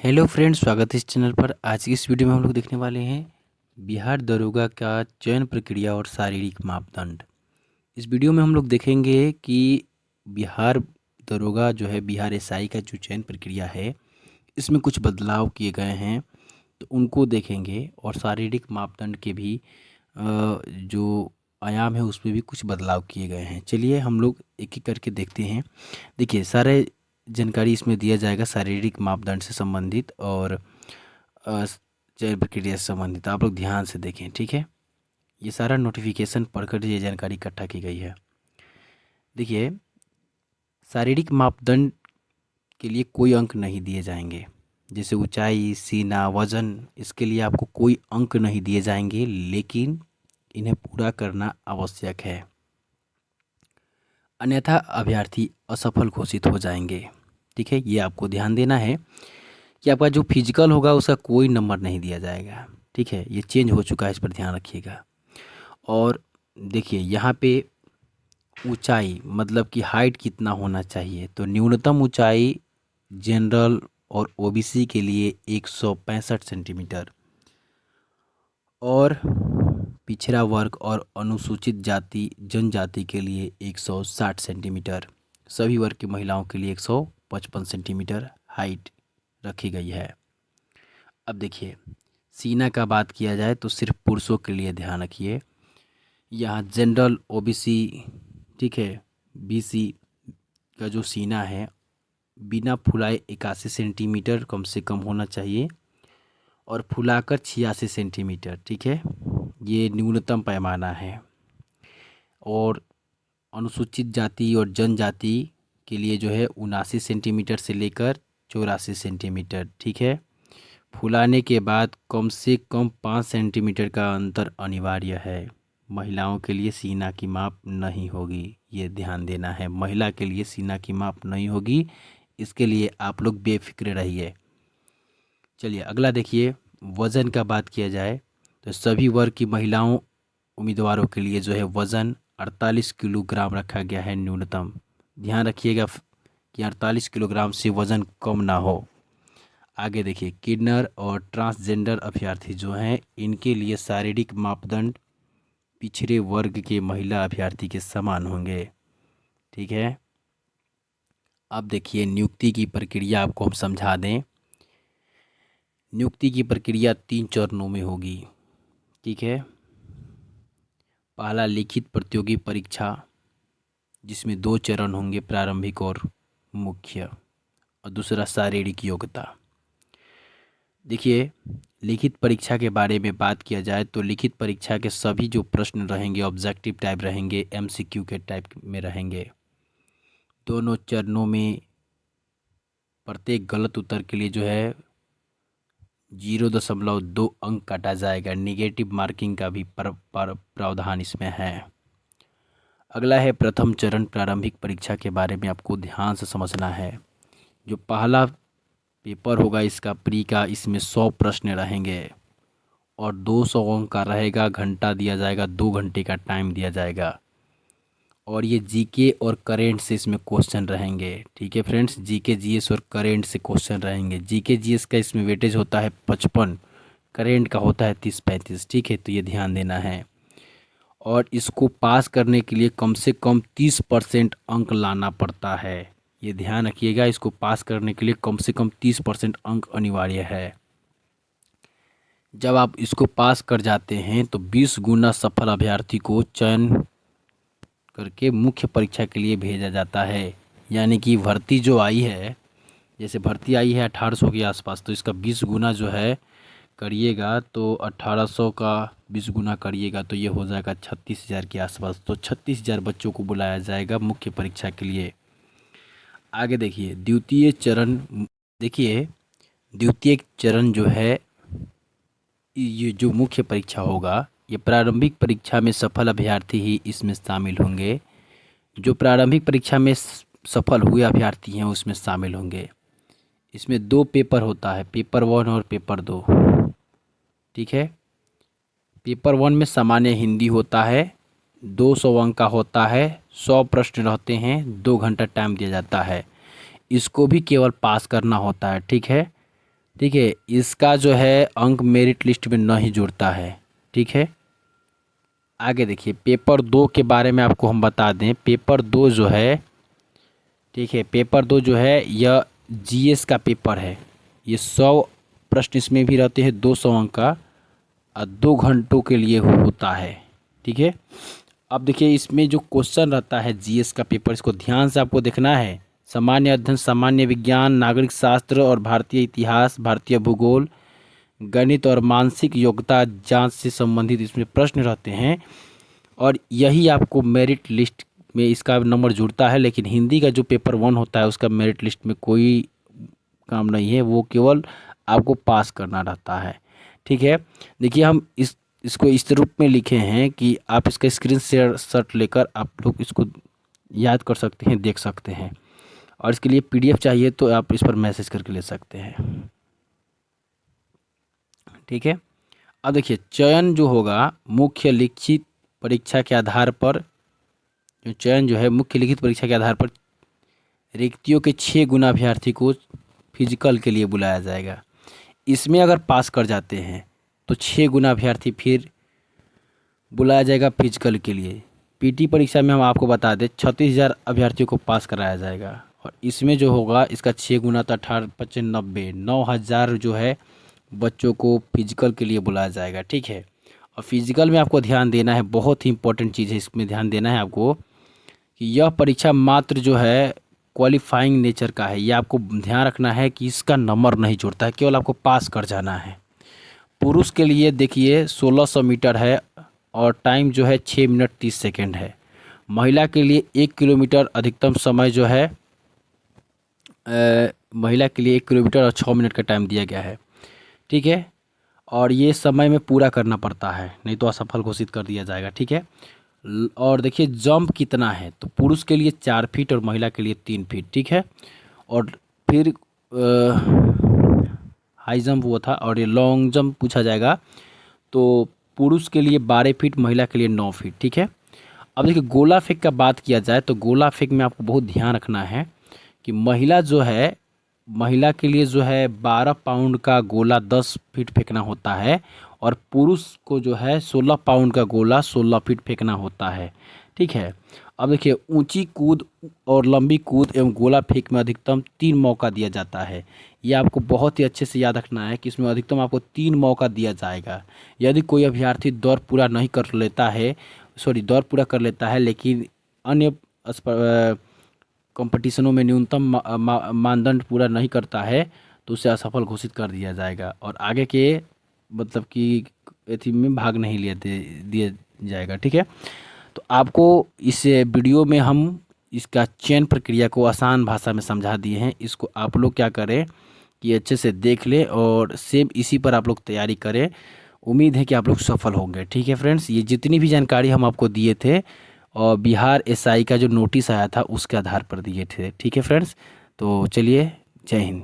Hello friends, स्वागत है इस चैनल पर। आज की इस वीडियो में हम लोग देखने वाले हैं बिहार दरोगा का चयन प्रक्रिया और शारीरिक मापदंड। इस वीडियो में हम लोग देखेंगे कि बिहार दरोगा जो है, बिहार एसआई का जो चयन प्रक्रिया है, इसमें कुछ बदलाव किए गए हैं, तो उनको देखेंगे। और शारीरिक मापदंड के भी जो आयाम है उसमें भी कुछ बदलाव किए गए हैं। चलिए हम लोग एक एक करके देखते हैं। देखिए, सारे जानकारी इसमें दिया जाएगा शारीरिक मापदंड से संबंधित और चयन प्रक्रिया से संबंधित। आप लोग ध्यान से देखें, ठीक है। ये सारा नोटिफिकेशन पढ़कर ये जानकारी इकट्ठा की गई है। देखिए, शारीरिक मापदंड के लिए कोई अंक नहीं दिए जाएंगे। जैसे ऊंचाई, सीना, वजन, इसके लिए आपको कोई अंक नहीं दिए जाएंगे, लेकिन इन्हें पूरा करना आवश्यक है, अन्यथा अभ्यर्थी असफल घोषित हो जाएंगे। ठीक है, ये आपको ध्यान देना है कि आपका जो फिजिकल होगा उसका कोई नंबर नहीं दिया जाएगा। ठीक है, ये चेंज हो चुका है, इस पर ध्यान रखिएगा। और देखिए यहाँ पे ऊंचाई मतलब कि हाइट कितना होना चाहिए, तो न्यूनतम ऊंचाई जनरल और ओबीसी के लिए 165 सेंटीमीटर, और पिछड़ा वर्ग और अनुसूचित जाति जनजाति के लिए 160 सेंटीमीटर, सभी वर्ग की महिलाओं के लिए 155 सेंटीमीटर हाइट रखी गई है। अब देखिए, सीना का बात किया जाए तो सिर्फ पुरुषों के लिए ध्यान रखिए। यहाँ जनरल, ओबीसी, ठीक है, बीसी का जो सीना है बिना फुलाए 81 सेंटीमीटर कम से कम होना चाहिए, और फुलाकर 86 सेंटीमीटर। ठीक है, ये न्यूनतम पैमाना है। और अनुसूचित जाति और जनजाति के लिए जो है 79 सेंटीमीटर से लेकर 84 सेंटीमीटर। ठीक है, फुलाने के बाद कम से कम 5 सेंटीमीटर का अंतर अनिवार्य है। महिलाओं के लिए सीना की माप नहीं होगी, ये ध्यान देना है। महिला के लिए सीना की माप नहीं होगी, इसके लिए आप लोग बेफिक्र रहिए। चलिए अगला देखिए, वज़न का बात किया जाए तो सभी वर्ग की महिलाओं उम्मीदवारों के लिए जो है वज़न 48 किलोग्राम रखा गया है न्यूनतम। ध्यान रखिएगा कि 48 किलोग्राम से वज़न कम ना हो। आगे देखिए, किन्नर और ट्रांसजेंडर अभ्यर्थी जो हैं, इनके लिए शारीरिक मापदंड पिछड़े वर्ग के महिला अभ्यर्थी के समान होंगे। ठीक है, अब देखिए नियुक्ति की प्रक्रिया आपको हम समझा दें। नियुक्ति की प्रक्रिया 3 चरणों में होगी। ठीक है, पहला लिखित प्रतियोगी परीक्षा, जिसमें 2 चरण होंगे, प्रारंभिक और मुख्य, और दूसरा शारीरिक योग्यता। देखिए, लिखित परीक्षा के बारे में बात किया जाए तो लिखित परीक्षा के सभी जो प्रश्न रहेंगे ऑब्जेक्टिव टाइप रहेंगे, एमसीक्यू के टाइप में रहेंगे। दोनों चरणों में प्रत्येक गलत उत्तर के लिए जो है 0.2 अंक काटा जाएगा। निगेटिव मार्किंग का भी प्रावधान इसमें है। अगला है प्रथम चरण, प्रारंभिक परीक्षा के बारे में आपको ध्यान से समझना है। जो पहला पेपर होगा इसका प्री का, इसमें 100 प्रश्न रहेंगे और 200 अंक का रहेगा। घंटा दिया जाएगा, 2 घंटे का टाइम दिया जाएगा। और ये जीके और करेंट से इसमें क्वेश्चन रहेंगे। ठीक है फ्रेंड्स, जीके जीएस और करेंट से क्वेश्चन रहेंगे। जीके जीएस का इसमें वेटेज होता है 55, करेंट का होता है 30-35। ठीक है, तो ये ध्यान देना है। और इसको पास करने के लिए कम से कम 30% अंक लाना पड़ता है। ये ध्यान रखिएगा, इसको पास करने के लिए कम से कम 30% अंक अनिवार्य है। जब आप इसको पास कर जाते हैं तो 20 गुना सफल अभ्यर्थी को चयन करके मुख्य परीक्षा के लिए भेजा जाता है। यानी कि भर्ती जो आई है, जैसे भर्ती आई है 1800 के आसपास, तो इसका 20 गुना जो है करिएगा तो 1800 का 20 गुना करिएगा तो ये हो जाएगा 36,000 के आसपास। तो 36,000 बच्चों को बुलाया जाएगा मुख्य परीक्षा के लिए। आगे देखिए द्वितीय चरण। देखिए, द्वितीय चरण जो है, ये जो मुख्य परीक्षा होगा, ये प्रारंभिक परीक्षा में सफल अभ्यर्थी ही इसमें शामिल होंगे। जो प्रारंभिक परीक्षा में सफल हुए अभ्यर्थी हैं उसमें शामिल होंगे। इसमें 2 पेपर होता है, पेपर 1 और पेपर 2। ठीक है, पेपर 1 में सामान्य हिंदी होता है, 200 अंक का होता है, 100 प्रश्न रहते हैं, 2 घंटा टाइम दिया जाता है। इसको भी केवल पास करना होता है। ठीक है, ठीक है, इसका जो है अंक मेरिट लिस्ट में नहीं जुड़ता है। ठीक है, आगे देखिए पेपर 2 के बारे में आपको हम बता दें। पेपर 2 जो है, ठीक है, पेपर 2 जो है यह जीएस का पेपर है। ये 100 प्रश्न इसमें भी रहते हैं, 200 अंक का, और 2 घंटों के लिए होता है। ठीक है, अब देखिए इसमें जो क्वेश्चन रहता है जीएस का पेपर, इसको ध्यान से आपको देखना है। सामान्य अध्ययन, सामान्य विज्ञान, नागरिक शास्त्र और भारतीय इतिहास, भारतीय भूगोल, गणित और मानसिक योग्यता जांच से संबंधित इसमें प्रश्न रहते हैं, और यही आपको मेरिट लिस्ट में इसका नंबर जुड़ता है। लेकिन हिंदी का जो पेपर 1 होता है उसका मेरिट लिस्ट में कोई काम नहीं है, वो केवल आपको पास करना रहता है। ठीक है, देखिए हम इसको इस रूप में लिखे हैं कि आप इसका स्क्रीन शॉट लेकर आप लोग इसको याद कर सकते हैं, देख सकते हैं, और इसके लिए पीडीएफ चाहिए तो आप इस पर मैसेज करके ले सकते हैं। ठीक है, अब देखिए चयन जो होगा मुख्य लिखित परीक्षा के आधार पर, जो चयन जो है मुख्य लिखित परीक्षा के आधार पर रिक्तियों के 6 गुना अभ्यर्थी को फिजिकल के लिए बुलाया जाएगा। इसमें अगर पास कर जाते हैं तो 6 गुना अभ्यर्थी फिर बुलाया जाएगा फिजिकल के लिए। पीटी परीक्षा में हम आपको बता दें 36,000 अभ्यर्थियों को पास कराया जाएगा, और इसमें जो होगा इसका 6 गुना तो 18×5 = 90, 9,000 जो है बच्चों को फिजिकल के लिए बुलाया जाएगा। ठीक है, और फिजिकल में आपको ध्यान देना है, बहुत ही इंपॉर्टेंट चीज़ है, इसमें ध्यान देना है आपको कि यह परीक्षा मात्र जो है क्वालिफाइंग नेचर का है। यह आपको ध्यान रखना है कि इसका नंबर नहीं जुड़ता है, केवल आपको पास कर जाना है। पुरुष के लिए देखिए 1600 मीटर है, और टाइम जो है 6 मिनट 30 सेकेंड है। महिला के लिए 1 किलोमीटर अधिकतम समय जो है महिला के लिए 1 किलोमीटर और 6 मिनट का टाइम दिया गया है। ठीक है, और ये समय में पूरा करना पड़ता है, नहीं तो असफल घोषित कर दिया जाएगा। ठीक है, और देखिए जंप कितना है, तो पुरुष के लिए 4 फीट और महिला के लिए 3 फीट। ठीक है, और फिर हाई जंप वो था, और ये लॉन्ग जंप पूछा जाएगा तो पुरुष के लिए 12 फीट, महिला के लिए 9 फीट। ठीक है, अब देखिए गोला फेंक का बात किया जाए तो गोला फेंक में आपको बहुत ध्यान रखना है कि महिला के लिए जो है 12 पाउंड का गोला 10 फीट फेंकना होता है, और पुरुष को जो है 16 पाउंड का गोला 16 फीट फेंकना होता है। ठीक है, अब देखिए ऊंची कूद और लंबी कूद एवं गोला फेंक में अधिकतम 3 मौका दिया जाता है। ये आपको बहुत ही अच्छे से याद रखना है कि इसमें अधिकतम आपको 3 मौका दिया जाएगा। यदि कोई अभ्यर्थी दौड़ पूरा कर लेता है लेकिन अन्य कंपटीशनों में न्यूनतम मानदंड पूरा नहीं करता है तो उसे असफल घोषित कर दिया जाएगा, और आगे के मतलब कि एथी में भाग नहीं दिया जाएगा। ठीक है, तो आपको इस वीडियो में हम इसका चयन प्रक्रिया को आसान भाषा में समझा दिए हैं। इसको आप लोग क्या करें कि अच्छे से देख लें और सेम इसी पर आप लोग तैयारी करें। उम्मीद है कि आप लोग सफल होंगे। ठीक है फ्रेंड्स, ये जितनी भी जानकारी हम आपको दिए थे और बिहार एसआई का जो नोटिस आया था उसके आधार पर दिए थे। ठीक है फ्रेंड्स, तो चलिए, जय हिंद।